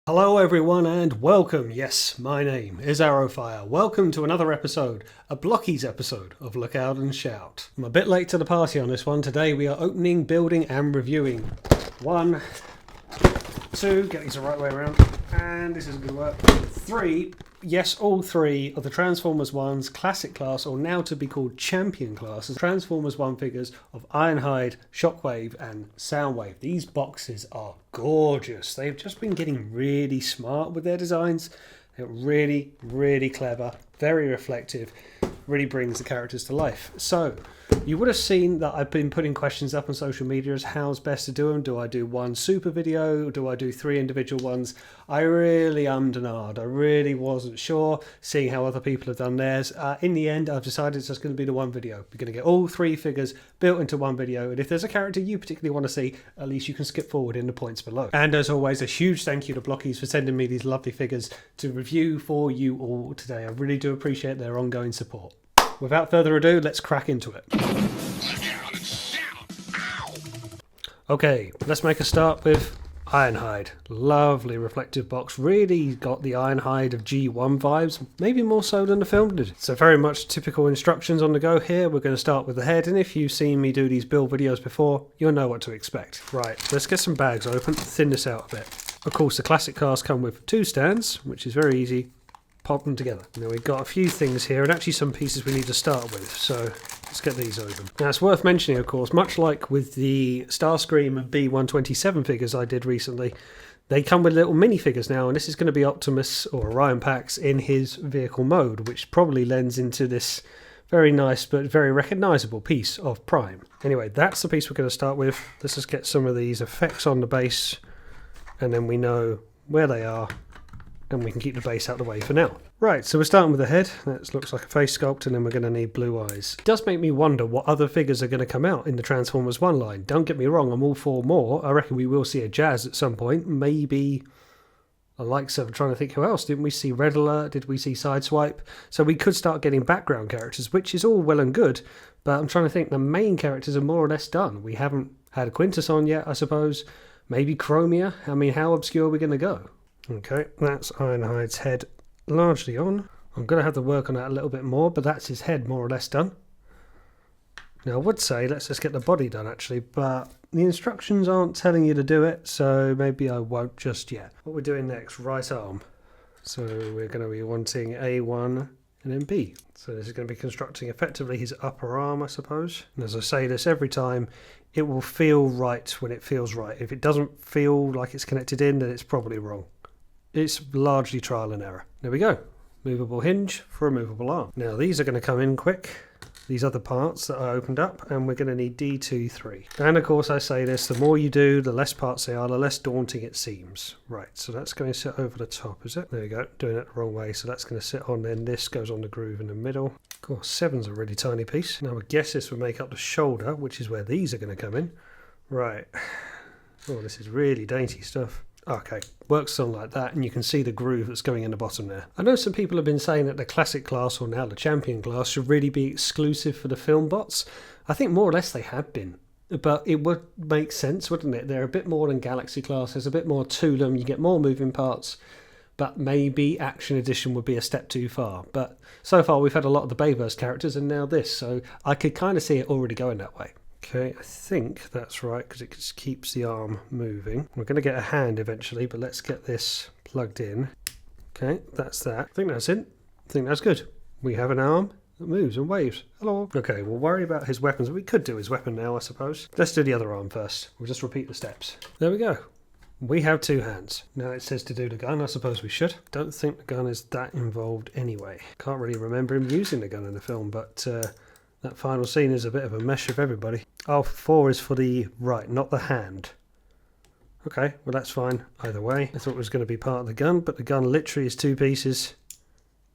Hello everyone and welcome, yes, my name is Arrowfire. Welcome to another episode, a Blokees episode of Look Out and Shout. I'm a bit late to the party on this one. Today we are opening, building and reviewing. 1, 2, get these the right way around, and this isn't going to work. 3, yes, all 3 of the Transformers 1's Classic class, or now to be called Champion class, Transformers 1 figures of Ironhide, Shockwave and Soundwave. These boxes are gorgeous. They've just been getting really smart with their designs. They're really, really clever, very reflective, really brings the characters to life. So, you would have seen that I've been putting questions up on social media as how's best to do them. Do I do one super video? Do I do 3 individual ones? I really ummed and ahed. I really wasn't sure, seeing how other people have done theirs. In the end, I've decided it's just going to be the one video. We're going to get all 3 figures built into one video, and if there's a character you particularly want to see, at least you can skip forward in the points below. And as always, a huge thank you to Blokees for sending me these lovely figures to review for you all today. I really do appreciate their ongoing support. Without further ado, let's crack into it. Okay, let's make a start with Ironhide. Lovely reflective box. Really got the Ironhide of G1 vibes, maybe more so than the film did. So very much typical instructions on the go here. We're going to start with the head, and if you've seen me do these build videos before, you'll know what to expect. Right, let's get some bags open, thin this out a bit. Of course, the classic cars come with 2 stands, which is very easy. Pop them together. Now we've got a few things here and actually some pieces we need to start with, so let's get these open. Now it's worth mentioning, of course, much like with the Starscream and B127 figures I did recently, they come with little minifigures now, and this is going to be Optimus or Orion Pax in his vehicle mode, which probably lends into this very nice but very recognisable piece of Prime. Anyway, that's the piece we're going to start with. Let's just get some of these effects on the base, and then we know where they are, and we can keep the base out of the way for now. Right, so we're starting with the head. That looks like a face sculpt, and then we're going to need blue eyes. It does make me wonder what other figures are going to come out in the Transformers 1 line. Don't get me wrong, I'm all for more. I reckon we will see a Jazz at some point. Maybe the likes of, I'm trying to think who else. Didn't we see Red Alert? Did we see Sideswipe? So we could start getting background characters, which is all well and good, but I'm trying to think the main characters are more or less done. We haven't had a Quintus on yet, I suppose. Maybe Chromia? I mean, how obscure are we going to go? Okay, that's Ironhide's head largely on. I'm going to have to work on that a little bit more, but that's his head more or less done. Now I would say let's just get the body done actually, but the instructions aren't telling you to do it, so maybe I won't just yet. What we're doing next, right arm. So we're going to be wanting A1 and then B. So this is going to be constructing effectively his upper arm, I suppose. And as I say this every time, it will feel right when it feels right. If it doesn't feel like it's connected in, then it's probably wrong. It's largely trial and error. There we go. Movable hinge for a movable arm. Now these are going to come in quick. These other parts that I opened up, and we're going to need D23. And of course I say this, the more you do, the less parts they are, the less daunting it seems. Right, so that's going to sit over the top, is it? There you go, doing it the wrong way. So that's going to sit on, then this goes on the groove in the middle. Of course, 7's a really tiny piece. Now I guess this would make up the shoulder, which is where these are going to come in. Right. Oh, this is really dainty stuff. Okay, works on like that, and you can see the groove that's going in the bottom there. I know some people have been saying that the classic class, or now the champion class, should really be exclusive for the film bots. I think more or less they have been, but it would make sense, wouldn't it? They're a bit more than Galaxy class, there's a bit more to them, you get more moving parts, but maybe Action Edition would be a step too far. But so far we've had a lot of the Bayverse characters, and now this, so I could kind of see it already going that way. Okay, I think that's right, because it just keeps the arm moving. We're going to get a hand eventually, but let's get this plugged in. Okay, that's that. I think that's it. I think that's good. We have an arm that moves and waves. Hello. Okay, we'll worry about his weapons. We could do his weapon now, I suppose. Let's do the other arm first. We'll just repeat the steps. There we go. We have 2 hands. Now it says to do the gun. I suppose we should. Don't think the gun is that involved anyway. Can't really remember him using the gun in the film, but that final scene is a bit of a mesh of everybody. Oh, 4 is for the right, not the hand. Okay, well that's fine either way. I thought it was going to be part of the gun, but the gun literally is 2 pieces,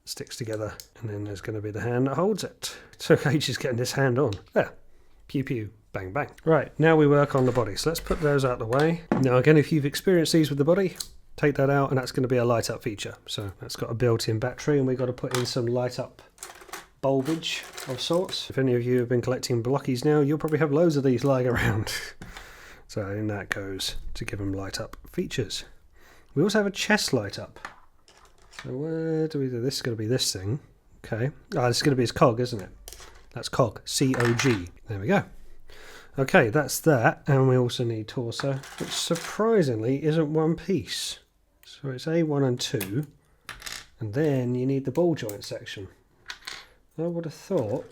sticks together, and then there's going to be the hand that holds it. It's okay just getting this hand on. There, pew pew, bang bang. Right, now we work on the body, so let's put those out of the way. Now again, if you've experienced these with the body, take that out, and that's going to be a light up feature. So that's got a built-in battery, and we've got to put in some light up bulbage of sorts. If any of you have been collecting Blokees now, you'll probably have loads of these lying around. So in that goes to give them light up features. We also have a chest light up. So where do we do this? Is going to be this thing. Okay. Ah, this is going to be his cog, isn't it? That's cog. C-O-G. There we go. Okay, that's that. And we also need torso, which surprisingly isn't one piece. So it's A1 and 2. And then you need the ball joint section. I would have thought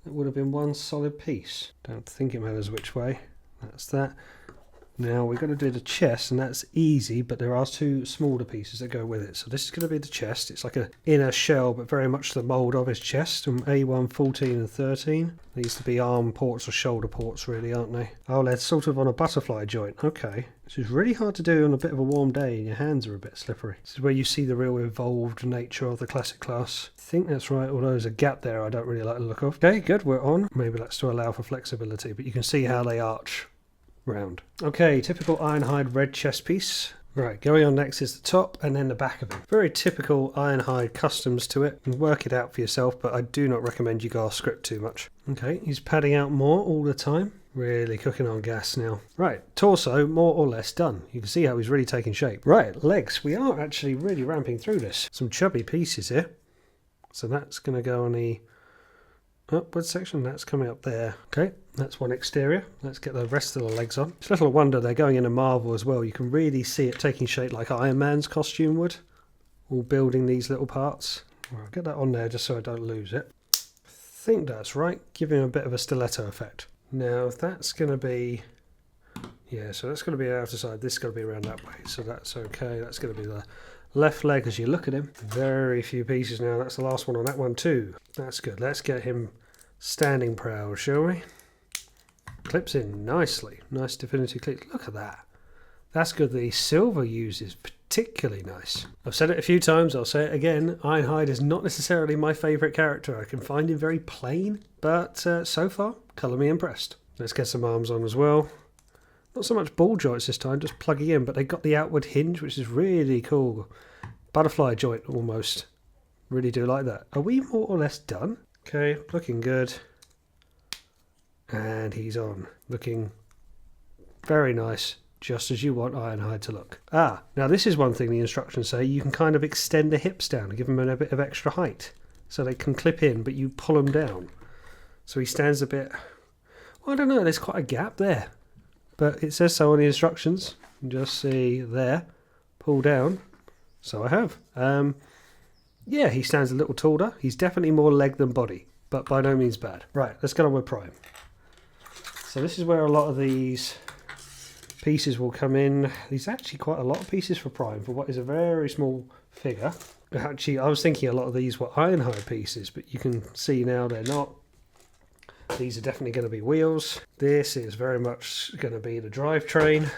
it would have been one solid piece. Don't think it matters which way. That's that. Now we've got to do the chest, and that's easy, but there are two smaller pieces that go with it. So this is going to be the chest. It's like an inner shell, but very much the mould of his chest. From A1, 14 and 13. They used to be arm ports or shoulder ports, really, aren't they? Oh, they're sort of on a butterfly joint. Okay. This is really hard to do on a bit of a warm day, and your hands are a bit slippery. This is where you see the real evolved nature of the classic class. I think that's right, although there's a gap there I don't really like the look of. Okay, good, we're on. Maybe that's to allow for flexibility, but you can see how they arch round. Okay, typical Ironhide red chest piece. Right, going on next is the top and then the back of it. Very typical Ironhide customs to it. And work it out for yourself, but I do not recommend you go off script too much. Okay, he's padding out more all the time. Really cooking on gas now. Right, torso more or less done. You can see how he's really taking shape. Right, legs. We are actually really ramping through this. Some chubby pieces here. So that's going to go on the upward section. That's coming up there. Okay, that's one exterior. Let's get the rest of the legs on. It's little wonder they're going into Marvel as well. You can really see it taking shape like Iron Man's costume would. All building these little parts. Well, I'll get that on there just so I don't lose it. I think that's right. Give him a bit of a stiletto effect. Now that's going to be... yeah, so that's going to be outer side. This is going to be around that way. So that's okay. That's going to be the left leg as you look at him. Very few pieces now. That's the last one on that one too. That's good. Let's get him standing proud, shall we? Clips in nicely. Nice Definity clip. Look at that. That's good. The silver use is particularly nice. I've said it a few times. I'll say it again. Ironhide is not necessarily my favourite character. I can find him very plain, but so far, colour me impressed. Let's get some arms on as well. Not so much ball joints this time, just plugging in, but they got the outward hinge, which is really cool. Butterfly joint almost. Really do like that. Are we more or less done? Okay, looking good. And he's on. Looking very nice, just as you want Ironhide to look. Ah, now this is one thing the instructions say. You can kind of extend the hips down and give them a bit of extra height. So they can clip in, but you pull them down. So he stands a bit... well, I don't know, there's quite a gap there. But it says so on the instructions. You can just see there. Pull down. So I have. Yeah, he stands a little taller. He's definitely more leg than body, but by no means bad. Right, let's get on with Prime. So this is where a lot of these pieces will come in. There's actually quite a lot of pieces for Prime for what is a very small figure. Actually, I was thinking a lot of these were Ironhide pieces, but you can see now they're not. These are definitely going to be wheels. This is very much going to be the drivetrain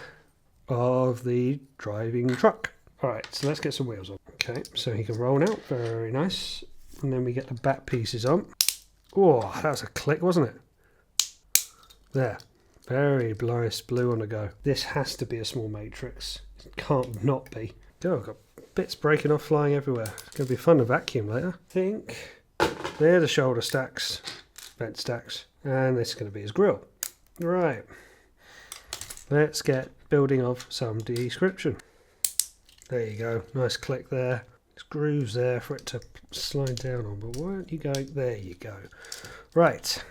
of the driving truck. Alright, so let's get some wheels on. Okay, so he can roll out. Very nice. And then we get the back pieces on. Oh, that was a click, wasn't it? There. Very nice blue on the go. This has to be a small matrix. It can't not be. Oh, I've got bits breaking off, flying everywhere. It's going to be fun to vacuum later. I think they're the shoulder stacks. Vent stacks. And this is going to be his grill. Right. Let's get building of some description. There you go. Nice click there. There's grooves there for it to slide down on. But why aren't you going? There you go. Right.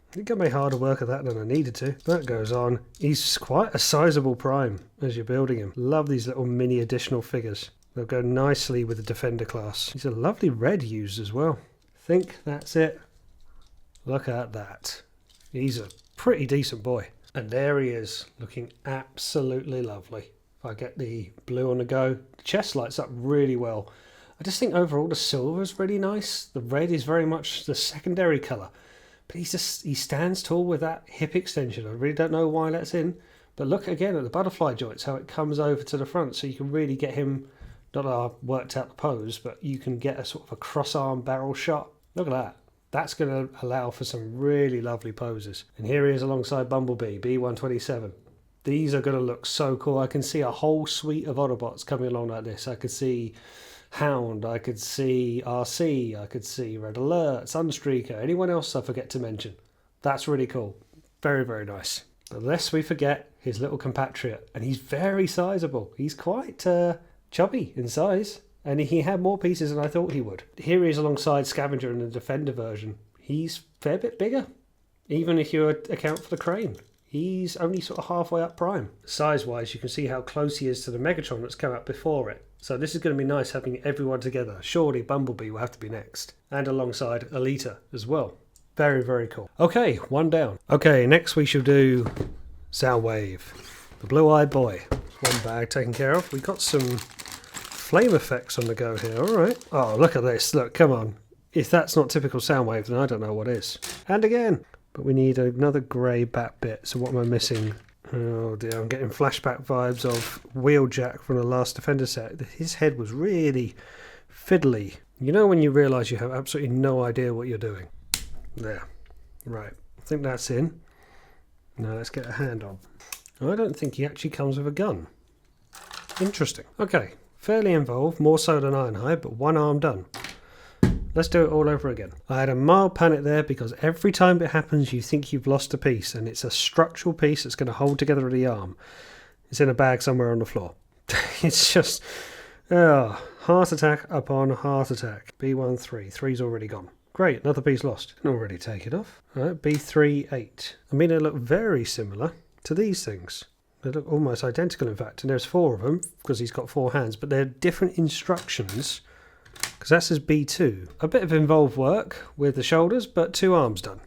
I think I made harder work of that than I needed to. That goes on. He's quite a sizable Prime as you're building him. Love these little mini additional figures. They'll go nicely with the Defender class. He's a lovely red used as well. I think that's it. Look at that. He's a pretty decent boy. And there he is, looking absolutely lovely. If I get the blue on the go, the chest lights up really well. I just think overall the silver is really nice. The red is very much the secondary colour. But he stands tall with that hip extension. I really don't know why that's in. But look again at the butterfly joints, how it comes over to the front. So you can really get him, not that I've worked out the pose, but you can get a sort of a cross-arm barrel shot. Look at that. That's going to allow for some really lovely poses. And here he is alongside Bumblebee, B127. These are going to look so cool. I can see a whole suite of Autobots coming along like this. I could see Hound, I could see RC, I could see Red Alert, Sunstreaker, anyone else I forget to mention. That's really cool. Very, very nice. But lest we forget, his little compatriot, and he's very sizable. He's quite chubby in size, and he had more pieces than I thought he would. Here he is alongside Scavenger in the Defender version. He's a fair bit bigger, even if you account for the crane. He's only sort of halfway up Prime. Size-wise, you can see how close he is to the Megatron that's come out before it. So this is going to be nice having everyone together. Surely Bumblebee will have to be next. And alongside Alita as well. Very, very cool. Okay, one down. Okay, next we shall do Soundwave. The Blue-Eyed Boy. One bag taken care of. We've got some flame effects on the go here. Alright. Oh, look at this. Look, come on. If that's not typical Soundwave, then I don't know what is. And again. But we need another grey bat bit. So what am I missing? Oh dear, I'm getting flashback vibes of Wheeljack from the last Defender set. His head was really fiddly. You know when you realise you have absolutely no idea what you're doing? There. Right. I think that's in. Now let's get a hand on. I don't think he actually comes with a gun. Interesting. Okay. Fairly involved, more so than Ironhide, but one arm done. Let's do it all over again. I had a mild panic there because every time it happens you think you've lost a piece, and it's a structural piece that's going to hold together the arm. It's in a bag somewhere on the floor. It's just heart attack upon heart attack. B13. 3's already gone. Great, another piece lost. Can already take it off. Alright, B3, 8. I mean, they look very similar to these things. They look almost identical in fact, and there's 4 of them because he's got 4 hands, but they're different instructions. Because that says B2. A bit of involved work with the shoulders, but 2 arms done.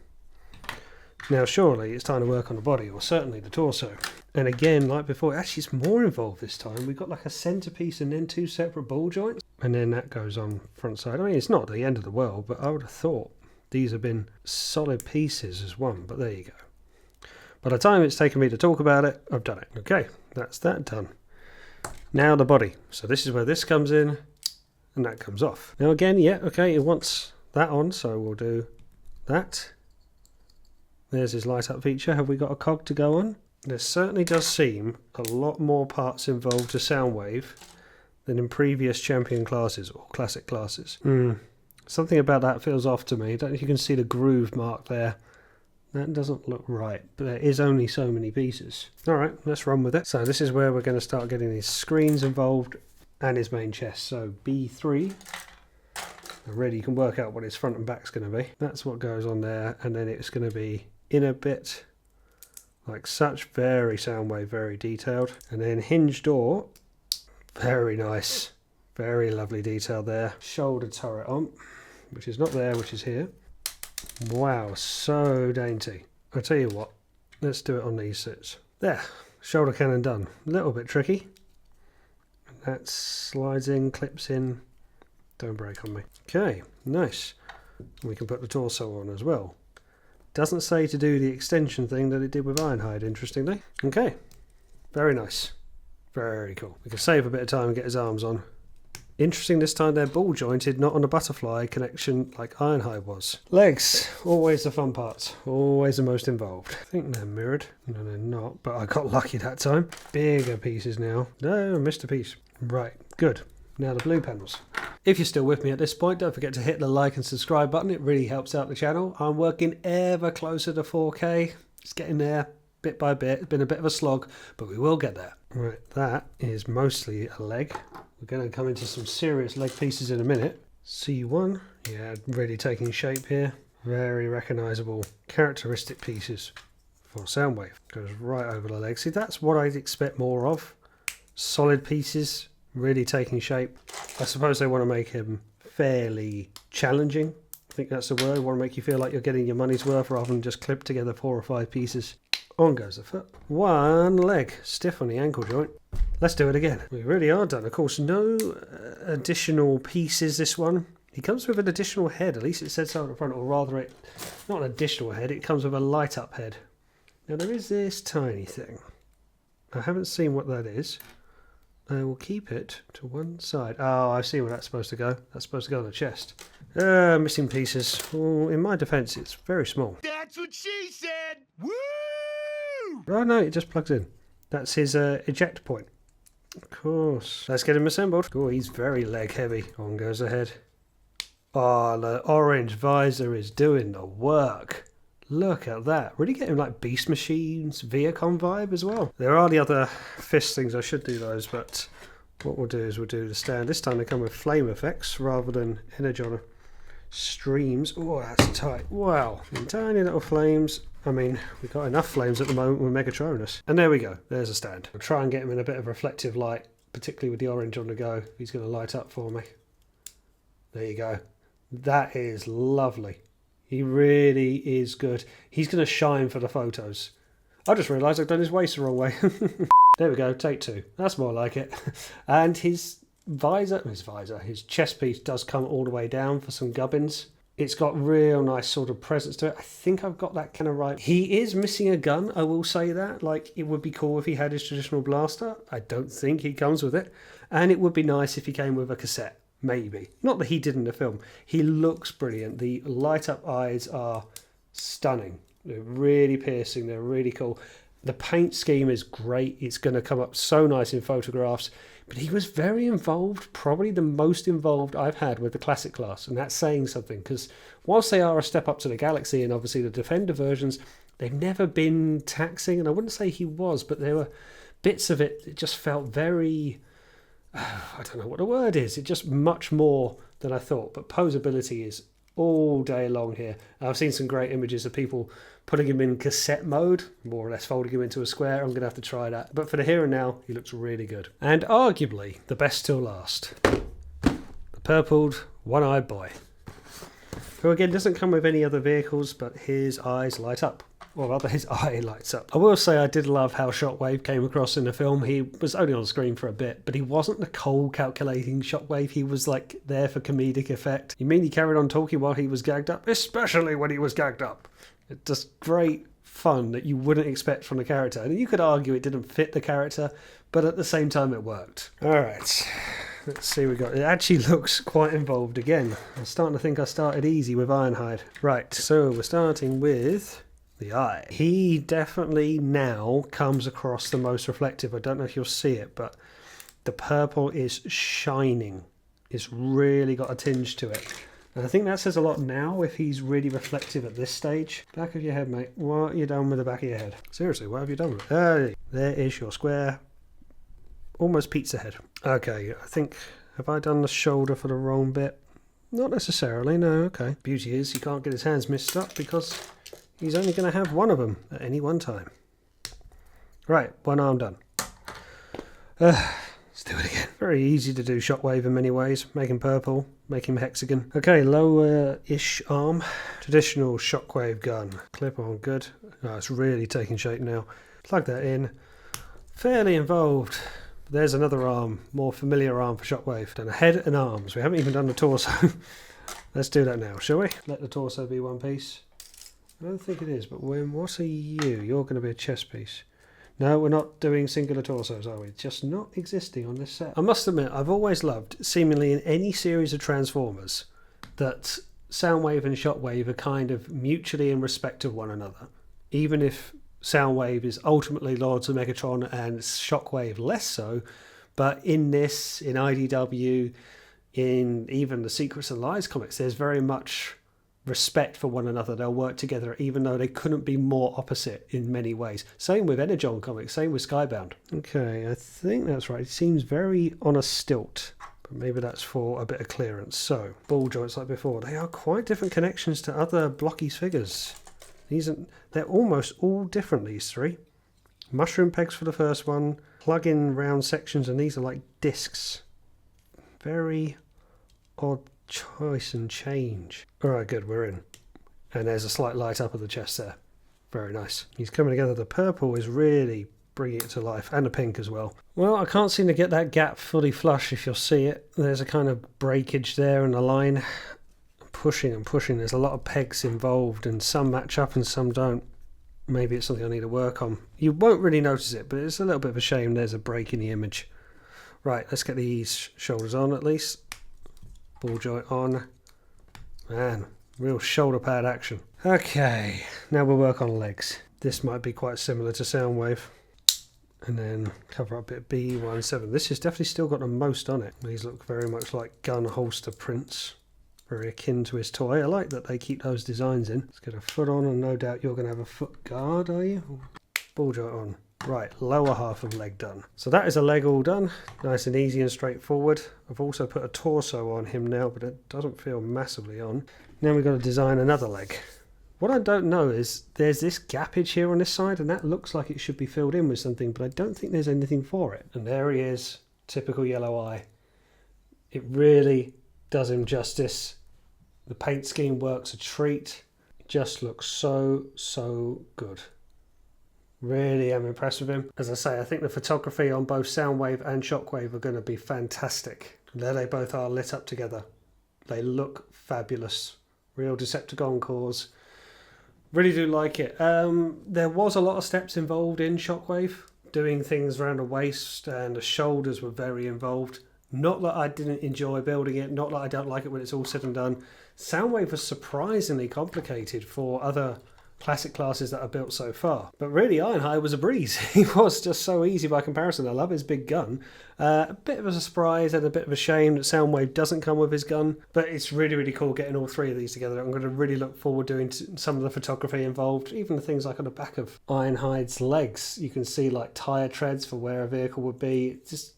Now surely it's time to work on the body, or certainly the torso. And again, like before, actually it's more involved this time. We've got like a centerpiece and then 2 separate ball joints. And then that goes on front side. I mean, it's not the end of the world, but I would have thought these have been solid pieces as one. But there you go. By the time it's taken me to talk about it, I've done it. Okay, that's that done. Now the body. So this is where this comes in. And that comes off. Now again, yeah, okay, it wants that on, so we'll do that. There's his light up feature. Have we got a cog to go on? There certainly does seem a lot more parts involved to Soundwave than in previous champion classes or classic classes. Something about that feels off to me. I don't know if you can see the groove mark there. That doesn't look right, but there is only so many pieces. Alright, let's run with it. So this is where we're going to start getting these screens involved. And his main chest. So B3, already you can work out what his front and back's going to be. That's what goes on there, and then it's going to be in a bit like such. Very Soundwave, very detailed. And then hinge door, very nice, very lovely detail there. Shoulder turret on, which is not there, which is here. Wow, so dainty. I'll tell you what, let's do it on these sits. There, shoulder cannon done. A little bit tricky. That slides in, clips in, don't break on me. Okay, nice. We can put the torso on as well. Doesn't say to do the extension thing that it did with Ironhide, interestingly. Okay, very nice. Very cool. We can save a bit of time and get his arms on. Interesting this time they're ball jointed, not on a butterfly connection like Ironhide was. Legs, always the fun part, always the most involved. I think they're mirrored. No, they're not, but I got lucky that time. Bigger pieces now. No, I missed a piece. Right, good. Now the blue panels. If you're still with me at this point, don't forget to hit the like and subscribe button. It really helps out the channel. I'm working ever closer to 4K. It's getting there bit by bit. It's been a bit of a slog, but we will get there. Right, that is mostly a leg. We're going to come into some serious leg pieces in a minute. C1, yeah, really taking shape here. Very recognisable characteristic pieces for Soundwave. Goes right over the leg. See, that's what I'd expect more of. Solid pieces, really taking shape. I suppose they want to make him fairly challenging. I think that's the word. Want to make you feel like you're getting your money's worth rather than just clip together 4 or 5 pieces. On goes the foot. One leg, stiff on the ankle joint. Let's do it again. We really are done. Of course, no additional pieces this one. He comes with an additional head, at least it said so at the front, or rather not an additional head, it comes with a light up head. Now there is this tiny thing. I haven't seen what that is. I will keep it to one side. Oh, I see where that's supposed to go. That's supposed to go on the chest. Missing pieces. Oh, in my defence, it's very small. That's what she said! Woo! Oh no, it just plugs in. That's his eject point. Of course. Let's get him assembled. Oh, he's very leg heavy. On goes the head. Oh, the orange visor is doing the work. Look at that. Really getting like Beast Machine's Viacom vibe as well. There are the other fist things. I should do those, but what we'll do is we'll do the stand. This time they come with flame effects rather than energon streams. Oh, that's tight. Wow. Tiny little flames. I mean, we've got enough flames at the moment with Megatronus. And there we go. There's a stand. I'll try and get him in a bit of reflective light, particularly with the orange on the go. He's going to light up for me. There you go. That is lovely. He really is good. He's going to shine for the photos. I just realised I've done his waist the wrong way. There we go, take 2. That's more like it. And his chest piece does come all the way down for some gubbins. It's got real nice sort of presence to it. I think I've got that kind of right. He is missing a gun, I will say that. Like, it would be cool if he had his traditional blaster. I don't think he comes with it. And it would be nice if he came with a cassette. Maybe. Not that he did in the film. He looks brilliant. The light up eyes are stunning. They're really piercing. They're really cool. The paint scheme is great. It's going to come up so nice in photographs. But he was very involved, probably the most involved I've had with the classic class. And that's saying something, because whilst they are a step up to the Galaxy and obviously the Defender versions, they've never been taxing. And I wouldn't say he was, but there were bits of it that just felt very... I don't know what the word is. It's just much more than I thought. But posability is all day long here. I've seen some great images of people putting him in cassette mode, more or less folding him into a square. I'm going to have to try that. But for the here and now, he looks really good. And arguably, the best still last. The purpled one-eyed boy. Who again doesn't come with any other vehicles, but his eyes light up. Or rather, his eye lights up. I will say I did love how Shockwave came across in the film. He was only on screen for a bit, but he wasn't the cold, calculating Shockwave. He was like there for comedic effect. You mean he carried on talking while he was gagged up? Especially when he was gagged up. It's just great fun that you wouldn't expect from the character. And you could argue it didn't fit the character, but at the same time it worked. Alright, let's see what we got. It actually looks quite involved again. I'm starting to think I started easy with Ironhide. Right, so we're starting with... the eye. He definitely now comes across the most reflective. I don't know if you'll see it, but the purple is shining. It's really got a tinge to it. And I think that says a lot now if he's really reflective at this stage. Back of your head, mate. What have you done with the back of your head? Seriously, what have you done with it? Hey, there is your square. Almost pizza head. Okay, I think... have I done the shoulder for the wrong bit? Not necessarily, no, okay. Beauty is he can't get his hands mixed up because... he's only going to have one of them at any one time. Right, one arm done. Let's do it again. Very easy to do Shockwave in many ways. Make him purple, make him hexagon. Okay, lower-ish arm. Traditional Shockwave gun. Clip on, good. Oh, it's really taking shape now. Plug that in. Fairly involved. There's another arm, more familiar arm for Shockwave. Done a head and arms. We haven't even done the torso. Let's do that now, shall we? Let the torso be one piece. I don't think it is, but what are you? You're going to be a chest piece. No, we're not doing singular torsos, are we? Just not existing on this set. I must admit, I've always loved, seemingly in any series of Transformers, that Soundwave and Shockwave are kind of mutually in respect of one another. Even if Soundwave is ultimately loyal to Megatron and Shockwave less so, but in this, in IDW, in even the Secrets and Lies comics, there's very much... respect for one another. They'll work together even though they couldn't be more opposite in many ways. Same with Energon comics, same with Skybound. Okay, I think that's right. It seems very on a stilt, but maybe that's for a bit of clearance. So, ball joints like before. They are quite different connections to other Blokees figures. They're almost all different, these three. Mushroom pegs for the first one, plug-in round sections, and these are like discs. Very odd choice and change. Alright, good, we're in. And there's a slight light up of the chest there. Very nice. He's coming together. The purple is really bringing it to life, and the pink as well. Well, I can't seem to get that gap fully flush, if you'll see it. There's a kind of breakage there in the line. Pushing and pushing. There's a lot of pegs involved, and some match up and some don't. Maybe it's something I need to work on. You won't really notice it, but it's a little bit of a shame there's a break in the image. Right, let's get these shoulders on at least. Ball joint on. Man, real shoulder pad action. Okay, now we'll work on legs. This might be quite similar to Soundwave. And then cover up bit B17. This has definitely still got the most on it. These look very much like gun holster prints. very akin to his toy. I like that they keep those designs in. Let's get a foot on, and no doubt you're going to have a foot guard, are you? Ball joint on. Right, lower half of leg done. So that is a leg all done. Nice and easy and straightforward. I've also put a torso on him now, but it doesn't feel massively on. Now we've got to design another leg. What I don't know is there's this gappage here on this side, and that looks like it should be filled in with something, but I don't think there's anything for it. And there he is, typical yellow eye. It really does him justice. The paint scheme works a treat. It just looks so good. Really am impressed with him. As I say, I think the photography on both Soundwave and Shockwave are going to be fantastic. There they both are lit up together. They look fabulous. Real Decepticon cores. Really do like it. There was a lot of steps involved in Shockwave. Doing things around the waist and the shoulders were very involved. Not that I didn't enjoy building it. Not that I don't like it when it's all said and done. Soundwave was surprisingly complicated for other classic classes that are built so far, but really Ironhide was a breeze. He was just so easy by comparison. I love his big gun. A bit of a surprise and a bit of a shame that Soundwave doesn't come with his gun, but it's really cool getting all three of these together. I'm going to really look forward to doing some of the photography involved, even the things like on the back of Ironhide's legs. You can see like tyre treads for where a vehicle would be. It's just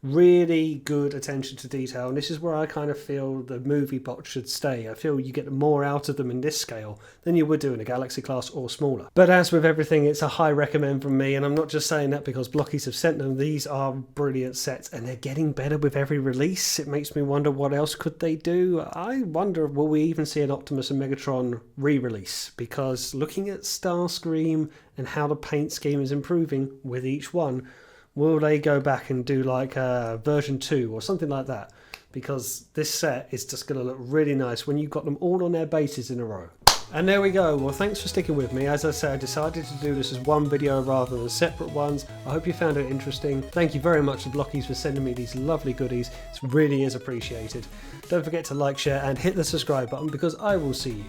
really good attention to detail, and this is where I kind of feel the movie bots should stay. I feel you get more out of them in this scale than you would do in a Galaxy class or smaller. But as with everything, it's a high recommend from me, and I'm not just saying that because Blokees have sent them. These are brilliant sets, and they're getting better with every release. It makes me wonder what else could they do. I wonder, will we even see an Optimus and Megatron re-release? Because looking at Starscream and how the paint scheme is improving with each one, will they go back and do like version 2 or something like that? Because this set is just going to look really nice when you've got them all on their bases in a row. And there we go. Well, thanks for sticking with me. As I said, I decided to do this as one video rather than separate ones. I hope you found it interesting. Thank you very much to Blokees for sending me these lovely goodies. It really is appreciated. Don't forget to like, share and hit the subscribe button, because I will see you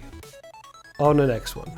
on the next one.